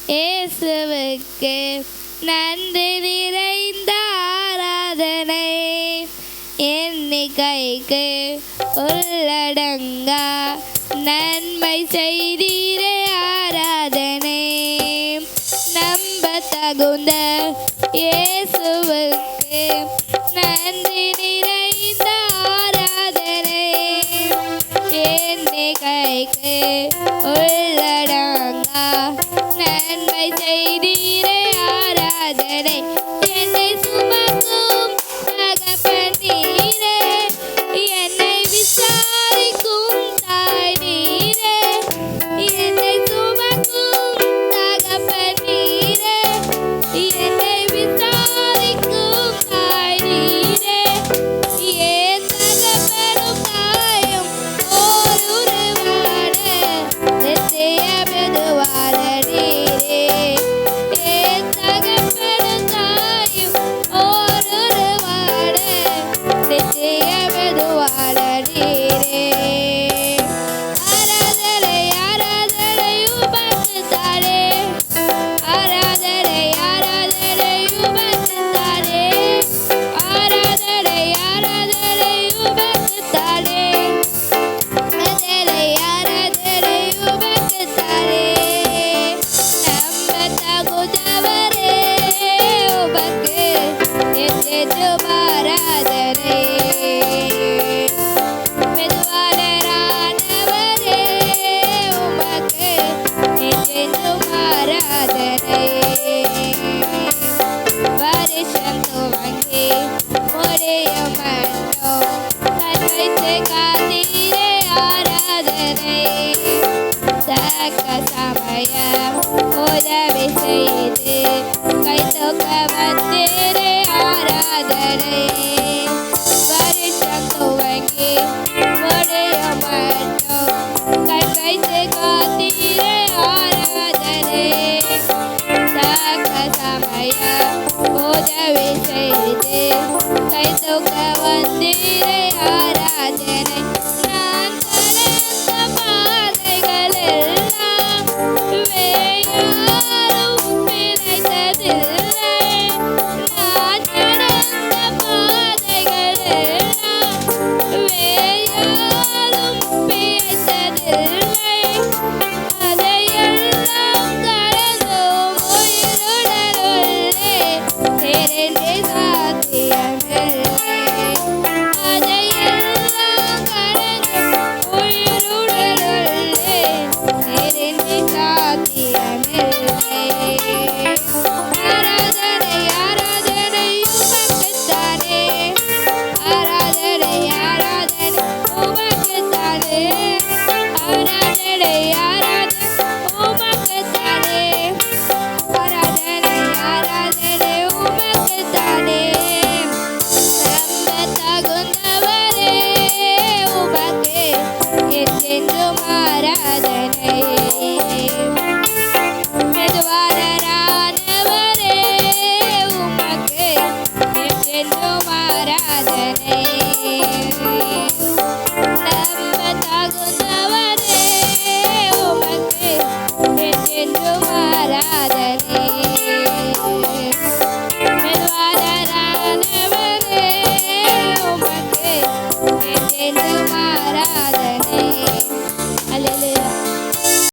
இயேசுவுக்கு நன்றி நிறைந்த ஆராதனை. எண்ணிக்கைக்கு உள்ளடங்கா நன்மை செய்தீரே ஆராதனை. நம்ப தகுந்த இயேசுவுக்கு நன்றி நிறைந்த ஆராதனை. எண்ணிக்கைக்கு உள்ளடங்கா நன்மை செய்தீரே ஆராதனை. என்னை சுமக்கும் தகப்பன் நீரே, என்னை விசாரிக்கும் தாய் நீரே. என்னை சுமக்கும் தகப்பன் நீரே, என்னை விசாரிக்கும் தாய் நீரே. ஏன் தகப்பனும் தாயும் ஓர் உருவான நித்திய மெதுவான நீரே. ஏன் தகப்பனும் தாயும் ஓர் உருவான நித்திய மெதுவான நீரே. ஆராதனை ஆராதனை உமக்குத்தானே, ஆராதனை ஆராதனை உமக்குத்தானே, ஆராதனை ஆராதனை உமக்குத்தானே, ஆராதனை ஆராதனை உமக்குத்தானே. நம்ப தகுந்தவரே உமக்கு என்றென்றும் ஆராதனை. மெதுவாளரானவரே உமக்கு என்றென்றும் ஆராதனை. வருஷம் துவங்கி முடியும் மட்டும் கண் வைத்து காத்தீரே ஆராதனை. தக்க சமயம் உதவி செய்து கை தூக்க வந்தீரே ஆராதனை. வருஷம் துவங்கி முடியும் மட்டும் கண் வைத்து காத்தீரே ஆராதனை. தக்க சமயம் உதவி செய்து கை தூக்க வந்தீரே